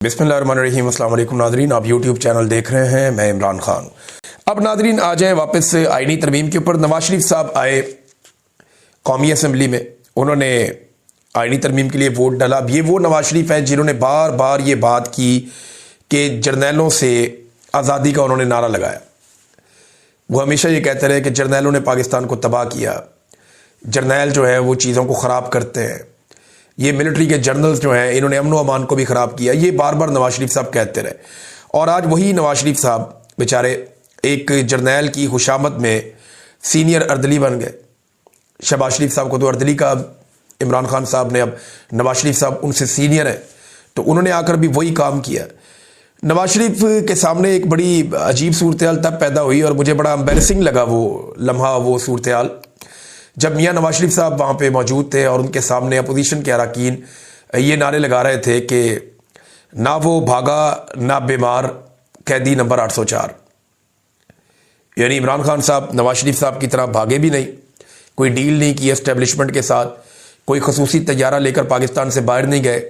बिस्मिल्लाहिर्रहमानिर्रहीम। अस्सलाम वालेकुम नादरीन, आप यूट्यूब चैनल देख रहे हैं, मैं इमरान खान। अब नादरीन आ जाए वापस आईनी तरमीम के ऊपर। नवाज शरीफ साहब आए कौमी असम्बली में, उन्होंने आईनी तरमीम के लिए वोट डाला। अब ये वो नवाज शरीफ हैं जिन्होंने बार बार ये बात की कि जर्नैलों से आज़ादी का उन्होंने नारा लगाया। वो हमेशा ये कहते रहे कि जर्नैलों ने पाकिस्तान को तबाह किया, जर्नैल जो है वो चीज़ों को ख़राब करते हैं, ये मिलिट्री के जर्नल्स जो हैं इन्होंने अमन व अमान को भी ख़राब किया। ये बार बार नवाज शरीफ साहब कहते रहे और आज वही नवाज शरीफ साहब बेचारे एक जर्नैल की खुशामद में सीनियर अर्दली बन गए। शहबाज शरीफ साहब को तो अर्दली का इमरान खान साहब ने, अब नवाज शरीफ साहब उनसे सीनियर हैं तो उन्होंने आकर भी वही काम किया। नवाज शरीफ के सामने एक बड़ी अजीब सूरत हाल तब पैदा हुई और मुझे बड़ा एम्बैरेसिंग लगा वो लम्हा, वो सूरत हाल, जब मियाँ नवाज शरीफ साहब वहाँ पे मौजूद थे और उनके सामने अपोजिशन के अरकान ये नारे लगा रहे थे कि ना वो भागा ना बीमार, कैदी नंबर 804। यानी इमरान खान साहब नवाज शरीफ साहब की तरह भागे भी नहीं, कोई डील नहीं की एस्टेब्लिशमेंट के साथ, कोई खसूसी तैयारा लेकर पाकिस्तान से बाहर नहीं गए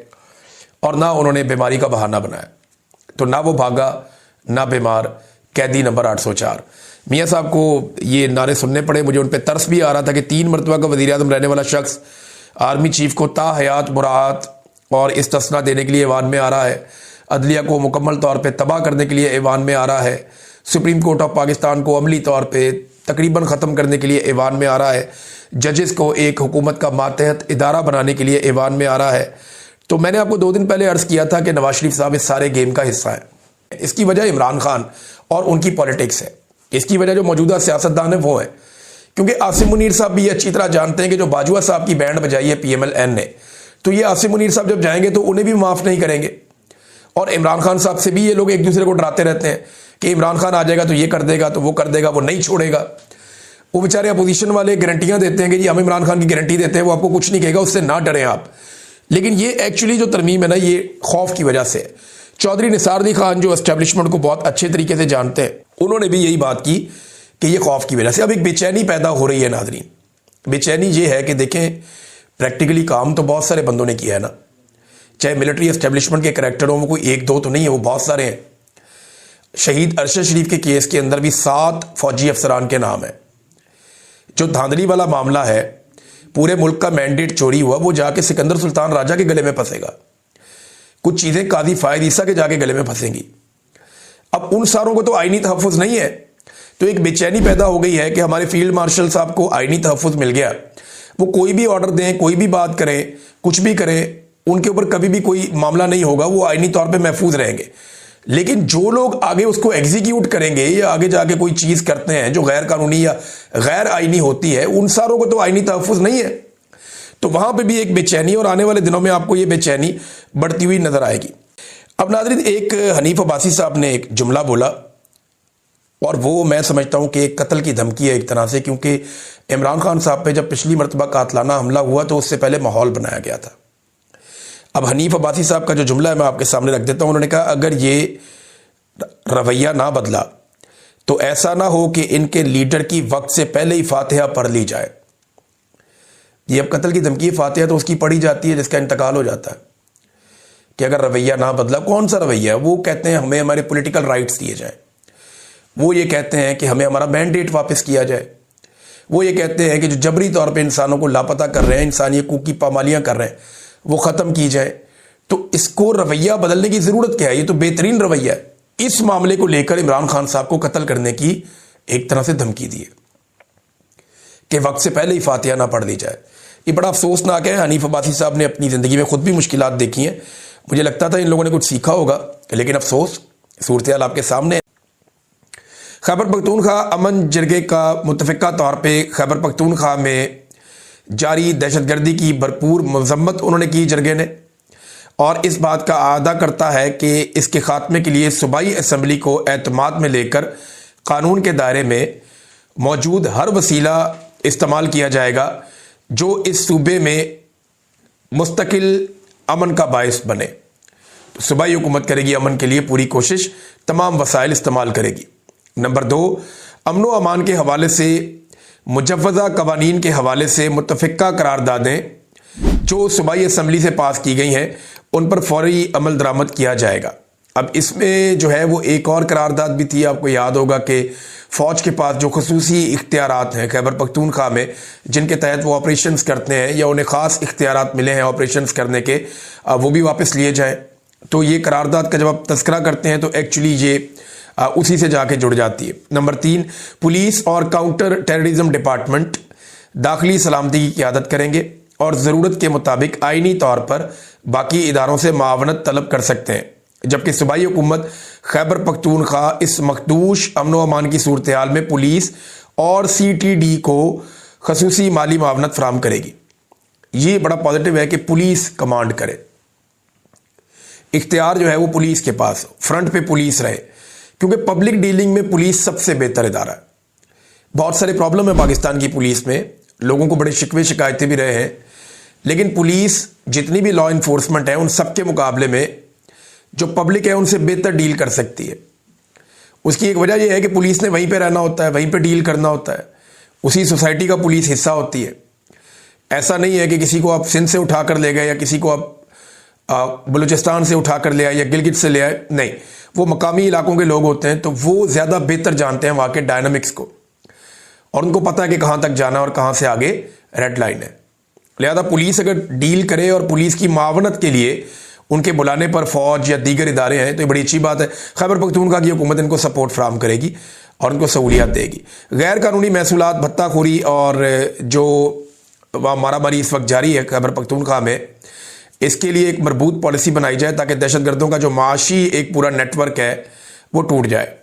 और ना उन्होंने बीमारी का बहाना बनाया। तो ना वो भागा ना बीमार, कैदी नंबर 804। मियाँ साहब को ये नारे सुनने पड़े। मुझे उन पर तरस भी आ रहा था कि 3 मरतबा का वज़ीर आज़म रहने वाला शख्स आर्मी चीफ को ताहयात मुरात और इस्तिस्ना देने के लिए ऐवान में आ रहा है, अदलिया को मुकम्मल तौर पे तबाह करने के लिए ऐवान में आ रहा है, सुप्रीम कोर्ट ऑफ पाकिस्तान को अमली तौर पे तकरीबन ख़त्म करने के लिए ऐवान में आ रहा है, जजेस को एक हुकूमत का मातहत इदारा बनाने के लिए ऐवान में आ रहा है। तो मैंने आपको 2 दिन पहले अर्ज़ किया था कि नवाज शरीफ साहब इस सारे गेम का हिस्सा है। इसकी वजह इमरान खान और उनकी पॉलिटिक्स है, इसकी वजह जो मौजूदा सियासतदान है वो है। क्योंकि आसिम मुनीर साहब भी अच्छी तरह जानते हैं कि जो बाजवा साहब की बैंड बजाई है PMLN ने, तो ये आसिम मुनीर साहब जब जाएंगे तो उन्हें भी माफ़ नहीं करेंगे। और इमरान खान साहब से भी ये लोग एक दूसरे को डराते रहते हैं कि इमरान खान आ जाएगा तो ये कर देगा, तो वो कर देगा, वो नहीं छोड़ेगा। वो बेचारे अपोजिशन वाले गारंटियां देते हैं कि जी हम इमरान खान की गारंटी देते हैं, वो आपको कुछ नहीं कहेगा, उससे ना डरें आप। लेकिन ये एक्चुअली जो तरमीम है ना, ये खौफ की वजह से है। चौधरी निसार अली खान जो एस्टेब्लिशमेंट को बहुत अच्छे तरीके से जानते हैं, उन्होंने भी यही बात की कि ये खौफ की वजह से अब एक बेचैनी पैदा हो रही है। नाज़रीन, बेचैनी ये है कि देखें प्रैक्टिकली काम तो बहुत सारे बंदों ने किया है ना, चाहे मिलिट्री एस्टेब्लिशमेंट के करैक्टरों में कोई 1-2 तो नहीं है, वो बहुत सारे हैं। शहीद अरशद शरीफ के केस के अंदर भी 7 फौजी अफसरान के नाम है। जो धांधली वाला मामला है, पूरे मुल्क का मैंडेट चोरी हुआ, वो जाके सिकंदर सुल्तान राजा के गले में फंसेगा। कुछ चीज़ें काजी फायद ईसा के जाके गले में फंसेंगी। अब उन सारों को तो आईनी तहफ़्फ़ुज़ नहीं है, तो एक बेचैनी पैदा हो गई है कि हमारे फील्ड मार्शल साहब को आईनी तहफ़्फ़ुज़ मिल गया, वो कोई भी ऑर्डर दें, कोई भी बात करें, कुछ भी करें, उनके ऊपर कभी भी कोई मामला नहीं होगा, वो आईनी तौर पे महफूज रहेंगे। लेकिन जो लोग आगे उसको एग्जीक्यूट करेंगे या आगे जाके कोई चीज़ करते हैं जो गैर कानूनी या गैर आईनी होती है, उन सारों को तो आईनी तहफ़्फ़ुज़ नहीं है। तो वहाँ पे भी एक बेचैनी, और आने वाले दिनों में आपको ये बेचैनी बढ़ती हुई नज़र आएगी। अब नाज़रीन, एक हनीफ अब्बासी साहब ने एक जुमला बोला और वो मैं समझता हूँ कि एक कत्ल की धमकी है एक तरह से, क्योंकि इमरान खान साहब पे जब पिछली मरतबा कातलाना हमला हुआ तो उससे पहले माहौल बनाया गया था। अब हनीफ अब्बासी साहब का जो जुमला है मैं आपके सामने रख देता हूँ। उन्होंने कहा अगर ये रवैया ना बदला तो ऐसा ना हो कि इनके लीडर की वक्त से पहले ही फातिहा पढ़ ली जाए। ये अब कत्ल की धमकी, फातिहा तो उसकी पढ़ी जाती है जिसका इंतकाल हो जाता है, कि अगर रवैया ना बदला। कौन सा रवैया है? वो कहते हैं हमें हमारे पॉलिटिकल राइट्स दिए जाए, वो ये कहते हैं कि हमें हमारा मैंडेट वापस किया जाए, वो ये कहते हैं कि जो जबरी तौर पे इंसानों को लापता कर रहे हैं, इंसानी हकूक़ की पामालियाँ कर रहे हैं, वो ख़त्म की जाए। तो इसको रवैया बदलने की ज़रूरत क्या है? ये तो बेहतरीन रवैया है। इस मामले को लेकर इमरान खान साहब को कत्ल करने की एक तरह से धमकी दी है कि वक्त से पहले ही फातिहा ना पढ़ ली जाए। ये बड़ा अफसोसनाक है। हनीफ अब्बासी साहब ने अपनी ज़िंदगी में खुद भी मुश्किलात देखी हैं। मुझे लगता था इन लोगों ने कुछ सीखा होगा, लेकिन अफसोस सूरत हाल आपके सामने है। खैबर पख्तूनख्वा अमन जरगे का मुतफ़िका तौर पे खैबर पख्तूनख्वा में जारी दहशतगर्दी की भरपूर मज़म्मत उन्होंने की जरगे ने, और इस बात का आदा करता है कि इसके खात्मे के लिए सूबाई असम्बली को एतमाद में लेकर कानून के दायरे में मौजूद हर वसीला इस्तेमाल किया जाएगा जो इस सूबे में मुस्तकिल अमन का बायस बने। तो सूबाई हुकूमत करेगी अमन के लिए पूरी कोशिश, तमाम वसाइल इस्तेमाल करेगी। नंबर 2, अमन व अमान के हवाले से मुजव्वज़ा कवानीन के हवाले से मुतफ़िका करारदादें जो सूबाई असम्बली से पास की गई हैं उन पर फौरी अमल दरामद किया जाएगा। अब इसमें जो है वो एक और करारदाद भी थी, आपको याद होगा कि फौज के पास जो खसूसी इख्तियारात हैं खैबर पख्तूनख्वा में, जिनके तहत वो ऑपरेशंस करते हैं या उन्हें ख़ास इख्तियारात मिले हैं ऑपरेशंस करने के, वो भी वापस लिए जाएं। तो ये करारदाद का जब आप तस्करा करते हैं तो एक्चुअली ये उसी से जाके जुड़ जाती है। नंबर 3, पुलिस और काउंटर टेररिज्म डिपार्टमेंट दाखिली सलामती की क़यादत करेंगे और ज़रूरत के मुताबिक आइनी तौर पर बाकी इदारों से मावनत तलब कर सकते हैं, जबकि सूबाई हुकूमत खैबर पख्तूनख्वा इस मखदूश अमन व अमान की सूरत हाल में पुलिस और CTD को खसूसी माली मावनत फराम करेगी। ये बड़ा पॉजिटिव है कि पुलिस कमांड करे, इख्तियार जो है वो पुलिस के पास, फ्रंट पे पुलिस रहे, क्योंकि पब्लिक डीलिंग में पुलिस सबसे बेहतर इदारा है। बहुत सारे प्रॉब्लम है पाकिस्तान की पुलिस में, लोगों को बड़े शिकवे शिकायतें भी रहे हैं, लेकिन पुलिस जितनी भी लॉ इन्फोर्समेंट है उन सबके मुकाबले में जो पब्लिक है उनसे बेहतर डील कर सकती है। उसकी एक वजह यह है कि पुलिस ने वहीं पे रहना होता है, वहीं पे डील करना होता है, उसी सोसाइटी का पुलिस हिस्सा होती है। ऐसा नहीं है कि किसी को आप सिंध से उठा कर ले गए या किसी को आप बलूचिस्तान से उठा कर ले आए या गिलगित से ले आए, नहीं, वो मकामी इलाकों के लोग होते हैं, तो वो ज़्यादा बेहतर जानते हैं वहाँ के डायनामिक्स को और उनको पता है कि कहाँ तक जाना और कहाँ से आगे रेड लाइन है। लिहाजा पुलिस अगर डील करे और पुलिस की मावनत के लिए उनके बुलाने पर फौज या दीगर इदारे हैं तो ये बड़ी अच्छी बात है। खैबर पख्तूनख्वा की हुकूमत इनको सपोर्ट फराहम करेगी और उनको सहूलियात देगी। गैर कानूनी महसूलात, भत्ताखोरी और जो मारामारी इस वक्त जारी है खैबर पख्तूनख्वा में, इसके लिए एक मजबूत पॉलिसी बनाई जाए ताकि दहशतगर्दों का जो माशी एक पूरा नेटवर्क है वो टूट जाए।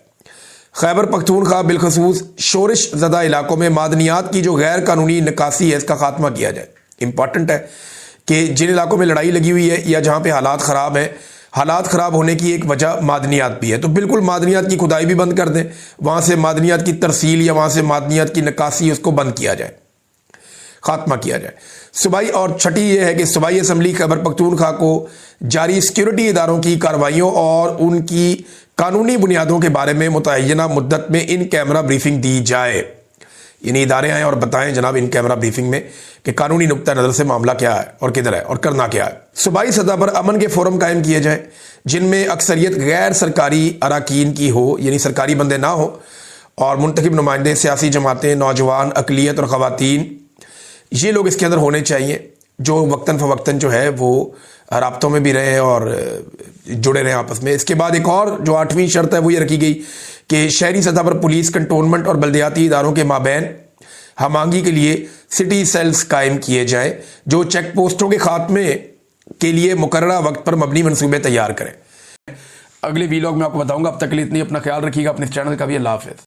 खैबर पख्तूनख्वा बिलखसूस शोरिश ज़दा इलाकों में मादनियात की जो गैर कानूनी निकासी है इसका खात्मा किया जाए। इंपॉर्टेंट है कि जिन इलाकों में लड़ाई लगी हुई है या जहाँ पे हालात ख़राब हैं, हालात ख़राब होने की एक वजह मादनियात भी है, तो बिल्कुल मादनियात की खुदाई भी बंद कर दें, वहाँ से मादनियात की तरसील या वहाँ से मादनियात की निकासी उसको बंद किया जाए, खात्मा किया जाए। सूबाई और छठी ये है कि सूबाई असम्बली खैबर पख्तूनख्वा को जारी सिक्योरिटी इदारों की कार्रवाइयों और उनकी कानूनी बुनियादों के बारे में मुतय्यना मुद्दत में इन कैमरा ब्रीफिंग दी जाए। यानी इदारे आएँ और बताएं जनाब इन कैमरा ब्रीफिंग में कि कानूनी नुक्ता नज़र से मामला क्या है और किधर है और करना क्या है। सूबाई सतह पर अमन के फोरम कायम किए जाए जिनमें अक्सरियत गैर सरकारी अराकीन की हो, यानी सरकारी बंदे ना हो, और मुंतखब नुमाइंदे, सियासी जमातें, नौजवान, अकलियत और ख़वातीन, ये लोग इसके अंदर होने चाहिए जो वक्तन फ़वक्तन जो है वो राब्तों में भी रहे और जुड़े रहे आपस में। इसके बाद एक और जो 8वीं शर्त है वो ये रखी गई कि शहरी सतह पर पुलिस, कंटोनमेंट और बल्दियाती इदारों के माबैन हमांगी के लिए सिटी सेल्स कायम किए जाएं जो चेक पोस्टों के खात्मे के लिए मुकर्ररा वक्त पर मबनी मनसूबे तैयार करें। अगले वीलॉग में आपको बताऊंगा। अब तक के लिए इतनी, अपना ख्याल रखिएगा, अपने चैनल का भी। अल्लाह हाफ़िज़।